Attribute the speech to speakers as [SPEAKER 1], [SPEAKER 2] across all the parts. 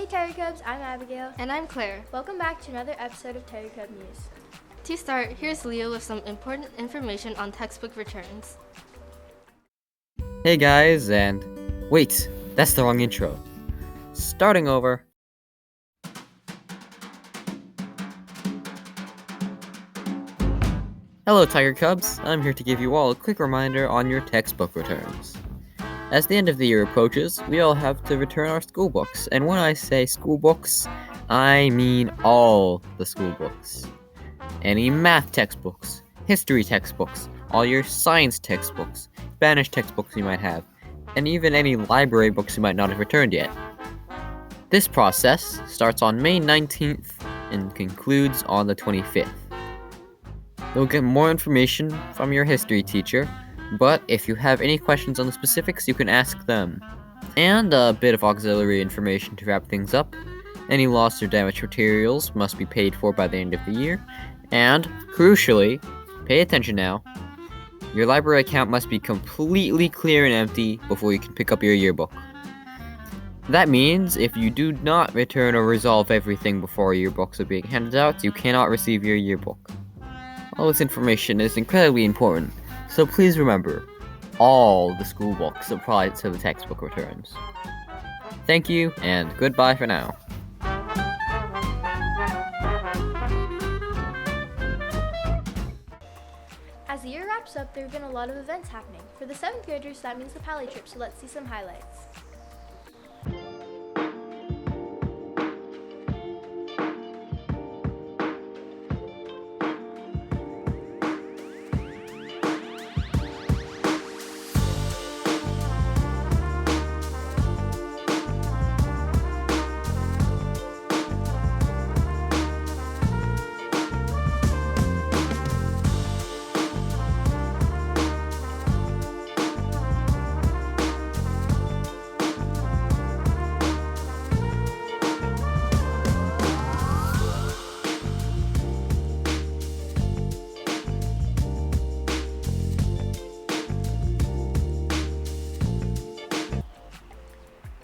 [SPEAKER 1] Hey Terry Cubs, I'm Abigail.
[SPEAKER 2] And I'm Claire.
[SPEAKER 1] Welcome back to another episode of Terry Cub News.
[SPEAKER 2] To start, here's Leo with some important information on textbook returns.
[SPEAKER 3] Hey guys, and wait, that's the wrong intro. Starting over. Hello Tiger Cubs, I'm here to give you all a quick reminder on your textbook returns. As the end of the year approaches, we all have to return our school books, and when I say school books, I mean all the school books. Any math textbooks, history textbooks, all your science textbooks, Spanish textbooks you might have, and even any library books you might not have returned yet. This process starts on May 19th and concludes on the 25th. You'll get more information from your history teacher, but if you have any questions on the specifics, you can ask them. And a bit of auxiliary information to wrap things up. Any lost or damaged materials must be paid for by the end of the year. And, crucially, pay attention now, your library account must be completely clear and empty before you can pick up your yearbook. That means if you do not return or resolve everything before yearbooks are being handed out, you cannot receive your yearbook. All this information is incredibly important, so please remember, all the school books apply to the textbook returns. Thank you, and goodbye for now.
[SPEAKER 1] As the year wraps up, there have been a lot of events happening. For the 7th graders, that means the Pally trip, so let's see some highlights.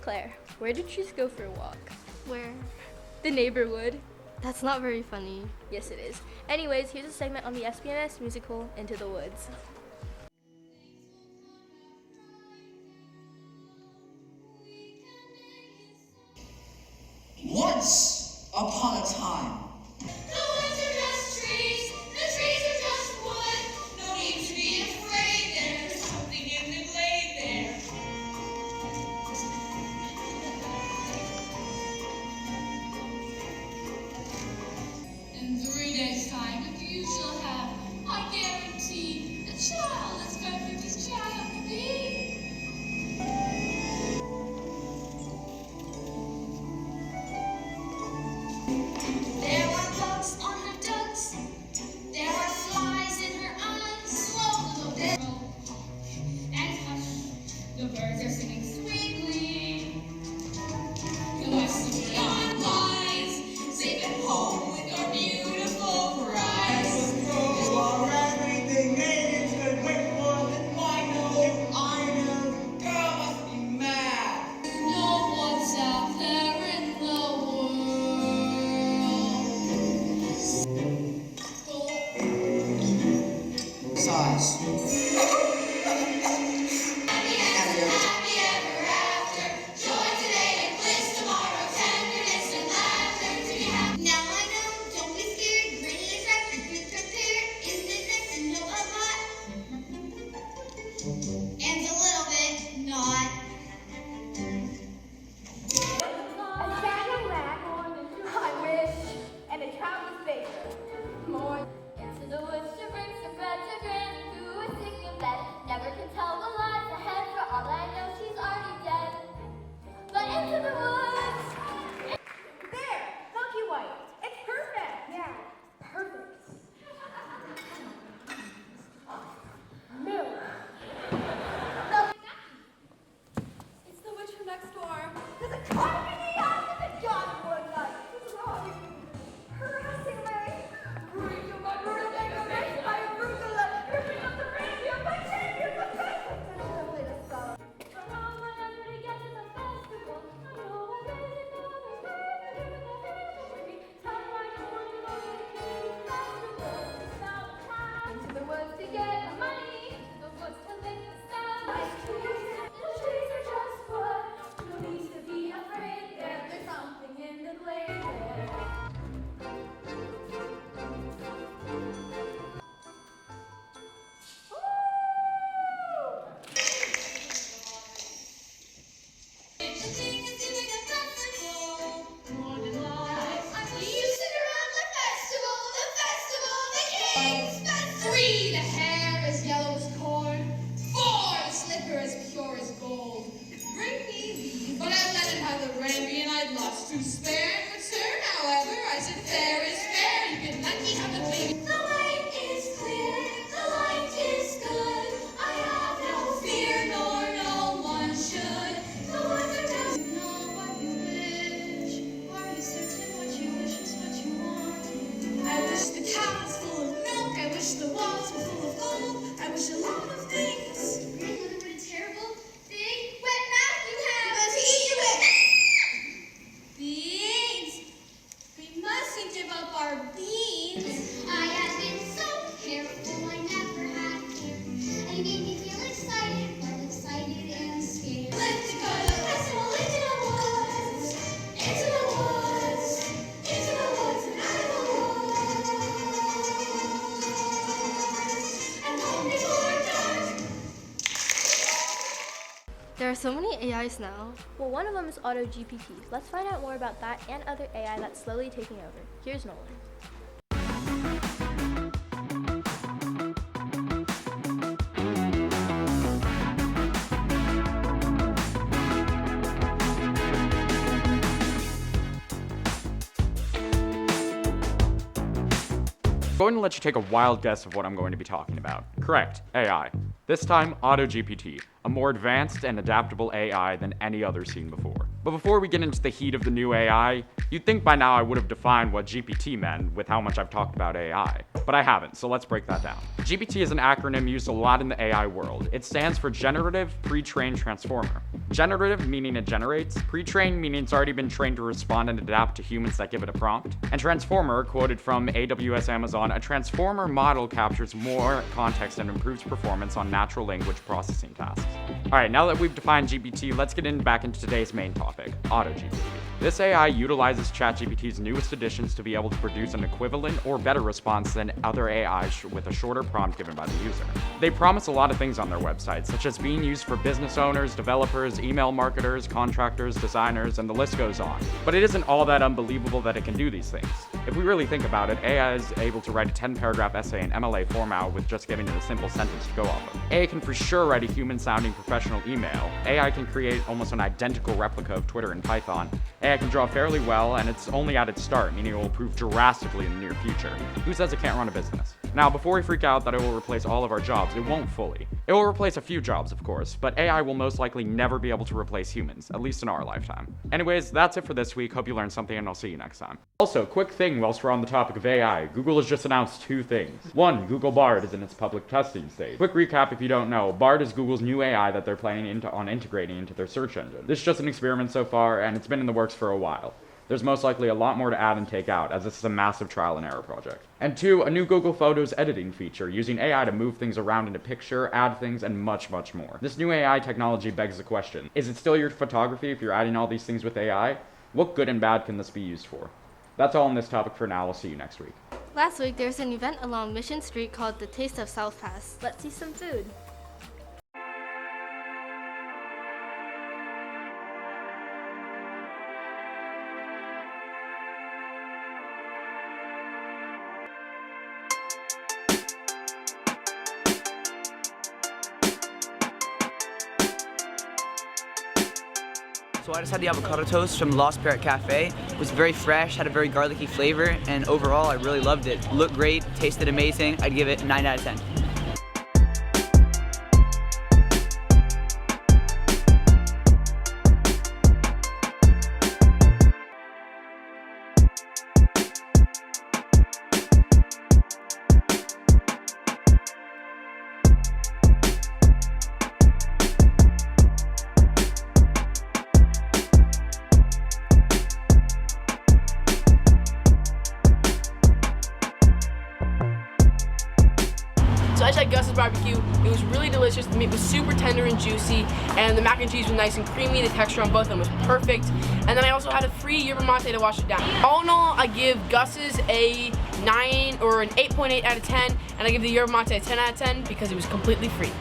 [SPEAKER 1] Claire, where did you go for a walk?
[SPEAKER 2] Where?
[SPEAKER 1] The neighborhood.
[SPEAKER 2] That's not very funny.
[SPEAKER 1] Yes, it is. Anyways, here's a segment on the SPMS musical Into the Woods.
[SPEAKER 4] Once upon a time.
[SPEAKER 5] The woods are just trees, the trees are just wood. No need to be afraid, there's something in the glade there. In 3 days' time, if you shall have, I guarantee, a child as perfect as child can be. There as if fair is fair. You can let me have a baby. The light is clear, the light is good. I have no fear, nor no one should. The weather does know what you wish. Are you certain what you wish is what you want? I wish the cow was full of milk. I wish the walls were full of gold. I wish a lot of things. Really, what a terrible, big, wet mouth you have. Let's eat you it. Beans. We mustn't give up our beans. I have been so careful, I never had care. And it made me feel excited, well excited and scared. Let's go to the festival into the woods, into the woods, into the woods and out of the woods. And home before dark.
[SPEAKER 2] There are so many AIs now.
[SPEAKER 1] Well, one of them is AutoGPT. Let's find out more about that and other AI that's slowly taking over. Here's Nolan.
[SPEAKER 6] I'm going to let you take a wild guess of what I'm going to be talking about. Correct, AI. This time, AutoGPT, a more advanced and adaptable AI than any other seen before. But before we get into the heat of the new AI, you'd think by now I would have defined what GPT meant with how much I've talked about AI. But I haven't, so let's break that down. GPT is an acronym used a lot in the AI world. It stands for Generative Pre-trained Transformer. Generative meaning it generates, pre-trained meaning it's already been trained to respond and adapt to humans that give it a prompt, and Transformer, quoted from AWS Amazon, a transformer model captures more context and improves performance on natural language processing tasks. Alright, now that we've defined GPT, let's get back into today's main topic, AutoGPT. This AI utilizes ChatGPT's newest additions to be able to produce an equivalent or better response than other AIs with a shorter prompt given by the user. They promise a lot of things on their website, such as being used for business owners, developers, email marketers, contractors, designers, and the list goes on. But it isn't all that unbelievable that it can do these things. If we really think about it, AI is able to write a 10-paragraph essay in MLA format with just giving it a simple sentence to go off of. AI can for sure write a human-sounding professional email. AI can create almost an identical replica of Twitter in Python. AI can draw fairly well, and it's only at its start, meaning it will improve drastically in the near future. Who says it can't run a business? Now, before we freak out that it will replace all of our jobs, it won't fully. It will replace a few jobs, of course, but AI will most likely never be able to replace humans, at least in our lifetime. Anyways, that's it for this week. Hope you learned something, and I'll see you next time. Also, quick thing whilst we're on the topic of AI, Google has just announced 2 things. 1, Google Bard is in its public testing stage. Quick recap if you don't know, Bard is Google's new AI that they're planning on integrating into their search engine. This is just an experiment so far, and it's been in the works for a while. There's most likely a lot more to add and take out, as this is a massive trial and error project. And 2, a new Google Photos editing feature, using AI to move things around in a picture, add things, and much, much more. This new AI technology begs the question, is it still your photography if you're adding all these things with AI? What good and bad can this be used for? That's all on this topic for now. I'll see you next week.
[SPEAKER 2] Last week, there was an event along Mission Street called the Taste of South Pass.
[SPEAKER 1] Let's see some food.
[SPEAKER 7] So I just had the avocado toast from Lost Parrot Cafe. It was very fresh, had a very garlicky flavor, and overall I really loved it. Looked great, tasted amazing. I'd give it 9 out of 10.
[SPEAKER 8] So I just had Gus's barbecue. It was really delicious. The meat was super tender and juicy, and the mac and cheese was nice and creamy. The texture on both of them was perfect. And then I also had a free yerba mate to wash it down. All in all, I give Gus's a 9 or an 8.8 out of 10, and I give the yerba mate a 10 out of 10 because it was completely free.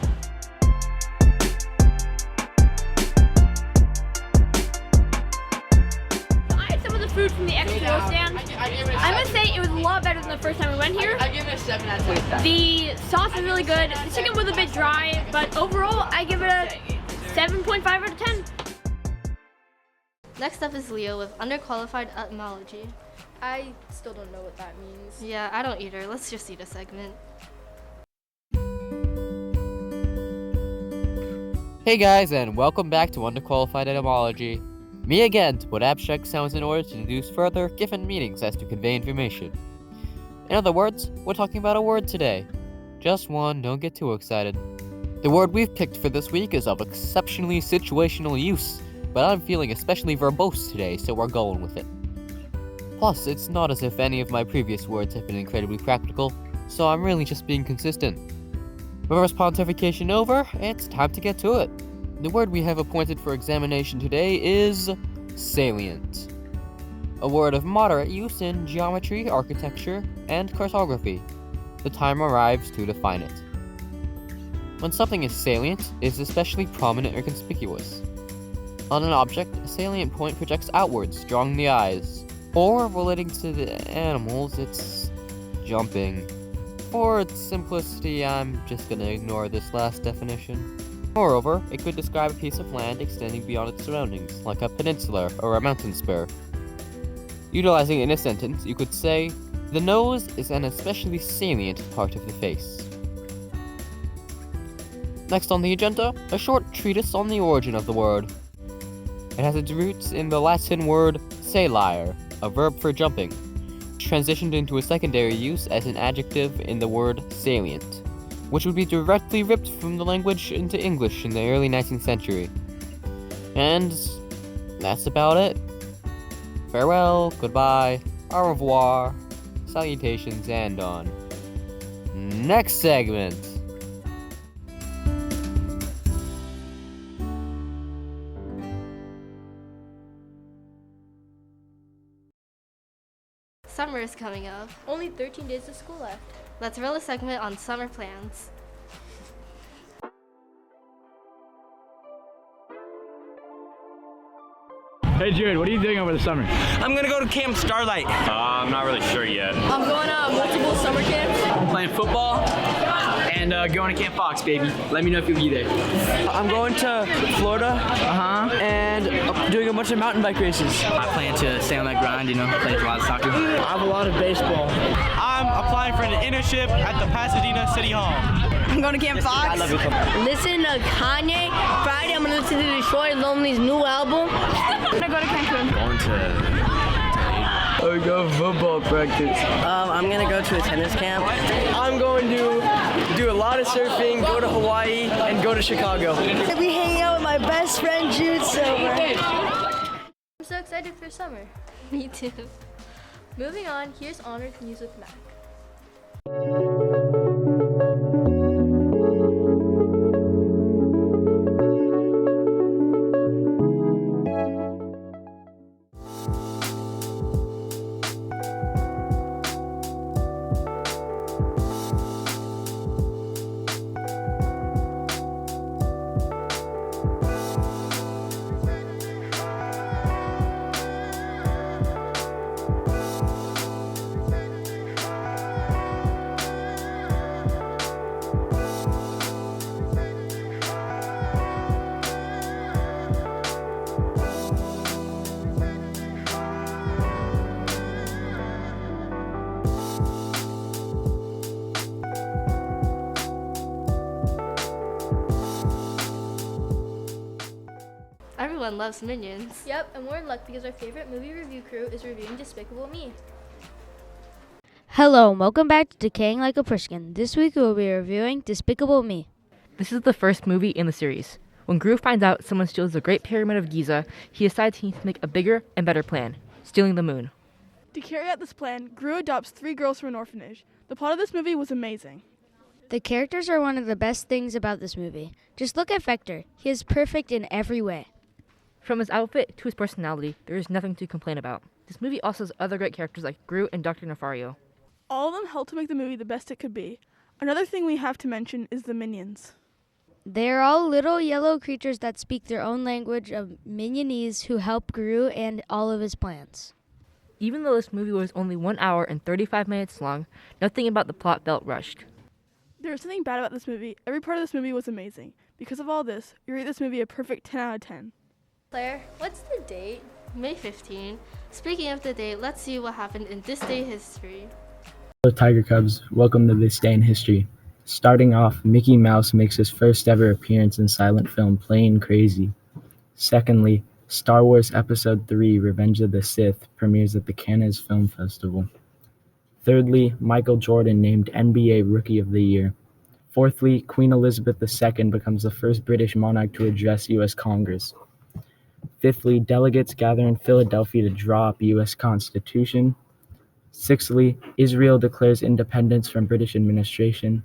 [SPEAKER 9] Food from the extra stand. I must say it was a lot better than the first time we went here.
[SPEAKER 8] I give it a 7 out of 10.
[SPEAKER 9] The sauce is really good. The chicken was a bit dry, but overall I give it a 7.5 out of 10.
[SPEAKER 2] Next up is Leo with underqualified etymology.
[SPEAKER 1] I still don't know what that means.
[SPEAKER 2] Yeah, I don't either. Let's just see the segment.
[SPEAKER 3] Hey guys, and welcome back to Underqualified Etymology. Me again to put abstract sounds in order to deduce further given meanings as to convey information. In other words, we're talking about a word today. Just one, don't get too excited. The word we've picked for this week is of exceptionally situational use, but I'm feeling especially verbose today, so we're going with it. Plus, it's not as if any of my previous words have been incredibly practical, so I'm really just being consistent. Verbose pontification over, it's time to get to it. The word we have appointed for examination today is salient. A word of moderate use in geometry, architecture, and cartography. The time arrives to define it. When something is salient, it is especially prominent or conspicuous. On an object, a salient point projects outwards, drawing the eyes. Or, relating to the animals, it's jumping. For its simplicity, I'm just gonna ignore this last definition. Moreover, it could describe a piece of land extending beyond its surroundings, like a peninsula or a mountain spur. Utilizing it in a sentence, you could say, the nose is an especially salient part of the face. Next on the agenda, a short treatise on the origin of the word. It has its roots in the Latin word salire, a verb for jumping, transitioned into a secondary use as an adjective in the word salient, which would be directly ripped from the language into English in the early 19th century. And that's about it. Farewell, goodbye, au revoir, salutations, and on. Next segment.
[SPEAKER 2] Summer is coming up.
[SPEAKER 1] Only 13 days of school left.
[SPEAKER 2] Let's roll a segment on summer plans.
[SPEAKER 10] Hey Jared, what are you doing over the summer?
[SPEAKER 7] I'm gonna go to Camp Starlight.
[SPEAKER 10] I'm not really sure yet.
[SPEAKER 8] I'm going to multiple summer camps.
[SPEAKER 7] Playing football and going to Camp Fox, baby. Let me know if you'll be there.
[SPEAKER 11] I'm going to Florida and doing a bunch of mountain bike races.
[SPEAKER 7] I plan to stay on that grind, play a lot of soccer.
[SPEAKER 11] I have a lot of baseball.
[SPEAKER 10] I'm applying for an internship at the Pasadena City Hall.
[SPEAKER 11] I'm going to Camp Fox.
[SPEAKER 7] I love you.
[SPEAKER 8] Listen to Kanye. Friday, I'm going to listen to Detroit Lonely's new album.
[SPEAKER 9] I'm gonna go to Cancun.
[SPEAKER 10] Going to
[SPEAKER 11] I go football practice.
[SPEAKER 12] I'm gonna go to a tennis camp.
[SPEAKER 11] I'm going to do a lot of surfing, go to Hawaii, and go to Chicago.
[SPEAKER 12] I'll be hanging out with my best friend Jude Silver.
[SPEAKER 1] I'm so excited for summer.
[SPEAKER 2] Me too.
[SPEAKER 1] Moving on, here's Honored News with Mac.
[SPEAKER 2] Everyone loves Minions.
[SPEAKER 1] Yep, and we're in luck because our favorite movie review crew is reviewing Despicable Me.
[SPEAKER 13] Hello, and welcome back to Decaying Like a Pushkin. This week we will be reviewing Despicable Me.
[SPEAKER 14] This is the first movie in the series. When Gru finds out someone steals the Great Pyramid of Giza, he decides he needs to make a bigger and better plan, stealing the moon.
[SPEAKER 15] To carry out this plan, Gru adopts 3 girls from an orphanage. The plot of this movie was amazing.
[SPEAKER 13] The characters are one of the best things about this movie. Just look at Vector. He is perfect in every way.
[SPEAKER 14] From his outfit to his personality, there is nothing to complain about. This movie also has other great characters like Gru and Dr. Nefario.
[SPEAKER 15] All of them helped to make the movie the best it could be. Another thing we have to mention is the minions.
[SPEAKER 13] They are all little yellow creatures that speak their own language of Minionese who help Gru and all of his plans.
[SPEAKER 14] Even though this movie was only 1 hour and 35 minutes long, nothing about the plot felt rushed.
[SPEAKER 15] There is something bad about this movie. Every part of this movie was amazing. Because of all this, we rate this movie a perfect 10 out of 10.
[SPEAKER 1] Claire, what's the date?
[SPEAKER 2] May 15. Speaking of the day, let's see what happened in this day history.
[SPEAKER 16] Hello Tiger Cubs, welcome to This Day in History. Starting off, Mickey Mouse makes his first ever appearance in silent film Playin' Crazy. Secondly, Star Wars Episode 3 Revenge of the Sith premieres at the Cannes Film Festival. Thirdly, Michael Jordan named NBA Rookie of the Year. Fourthly, Queen Elizabeth II becomes the first British monarch to address U.S. Congress. Fifthly, delegates gather in Philadelphia to draw up U.S. Constitution. Sixthly, Israel declares independence from British administration.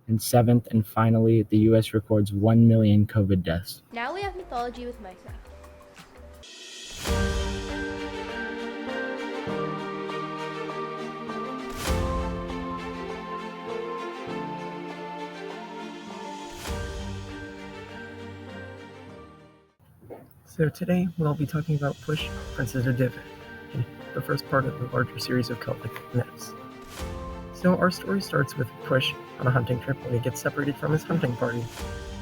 [SPEAKER 16] And seventh and finally, the U.S. records 1 million COVID deaths.
[SPEAKER 1] Now we have mythology with Micah.
[SPEAKER 17] So today we'll be talking about Push, Princess of Divin, the first part of the larger series of Celtic myths. So our story starts with Push on a hunting trip when he gets separated from his hunting party.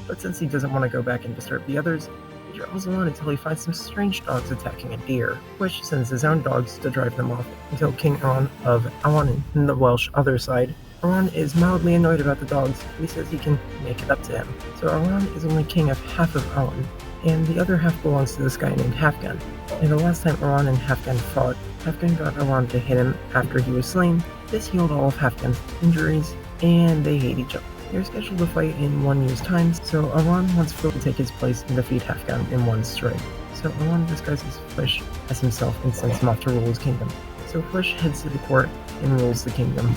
[SPEAKER 17] But since he doesn't want to go back and disturb the others, he travels alone until he finds some strange dogs attacking a deer. Push sends his own dogs to drive them off until King Aran of Awanin, in the Welsh other side. Aran is mildly annoyed about the dogs, but he says he can make it up to him. So Aran is only king of half of Awan, and the other half belongs to this guy named Halfgun. And the last time Aran and Halfgun fought, Halfgun got Aran to hit him after he was slain. This healed all of Halfgun's injuries, and they hate each other. They're scheduled to fight in 1 year's time, so Aran wants Phil to take his place and defeat Halfgun in one strike. So Aran disguises Push as himself and sends him off to rule his kingdom. So Push heads to the court and rules the kingdom.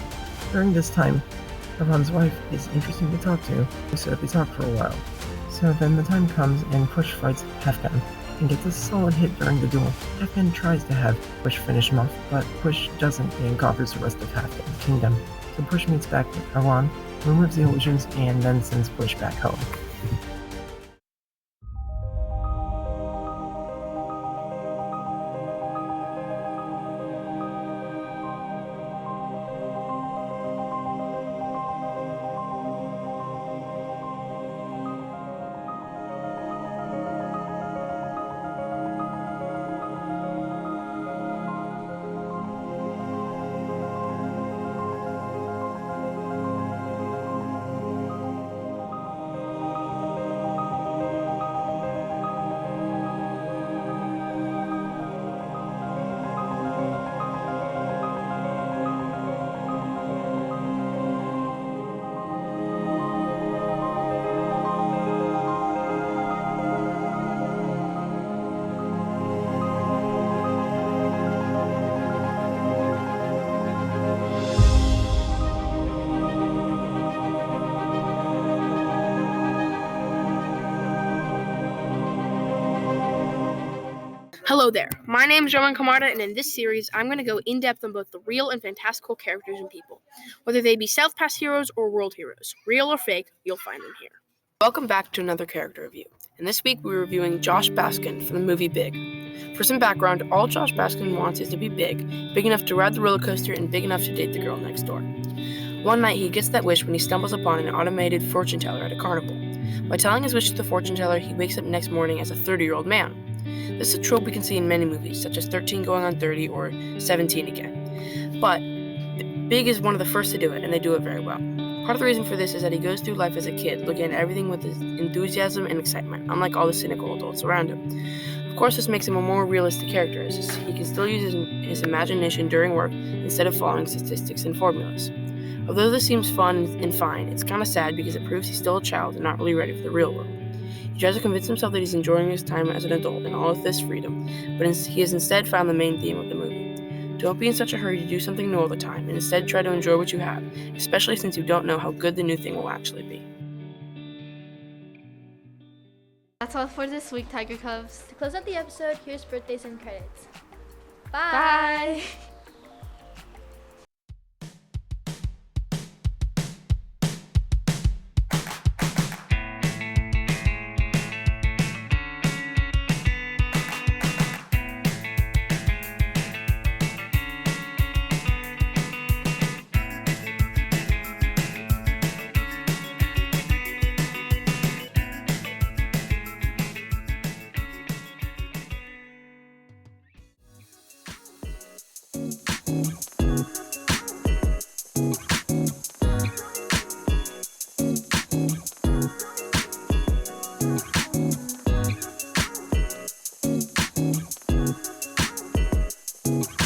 [SPEAKER 17] During this time, Aran's wife is interesting to talk to, so they talk for a while. So then the time comes and Push fights Halfgun and gets a solid hit during the duel. Halfgun tries to have Push finish him off, but Push doesn't and conquers the rest of Halfgun's kingdom. So Push meets back with Aran, removes the illusions, and then sends Push back home.
[SPEAKER 8] Hello there, my name is Roman Camarda, and in this series, I'm going to go in-depth on both the real and fantastical characters and people. Whether they be South-Pass heroes or world heroes, real or fake, you'll find them here. Welcome back to another character review, and this week we're reviewing Josh Baskin from the movie Big. For some background, all Josh Baskin wants is to be big enough to ride the roller coaster and big enough to date the girl next door. One night, he gets that wish when he stumbles upon an automated fortune teller at a carnival. By telling his wish to the fortune teller, he wakes up next morning as a 30-year-old man. This is a trope we can see in many movies, such as 13 going on 30 or 17 again. But Big is one of the first to do it, and they do it very well. Part of the reason for this is that he goes through life as a kid, looking at everything with his enthusiasm and excitement, unlike all the cynical adults around him. Of course, this makes him a more realistic character, as he can still use his imagination during work instead of following statistics and formulas. Although this seems fun and fine, it's kind of sad because it proves he's still a child and not really ready for the real world. He tries to convince himself that he's enjoying his time as an adult and all of this freedom, but he has instead found the main theme of the movie. Don't be in such a hurry to do something new all the time, and instead try to enjoy what you have, especially since you don't know how good the new thing will actually be.
[SPEAKER 2] That's all for this week, Tiger Cubs.
[SPEAKER 1] To close out the episode, here's birthdays and credits. Bye!
[SPEAKER 2] Bye.
[SPEAKER 5] Bye.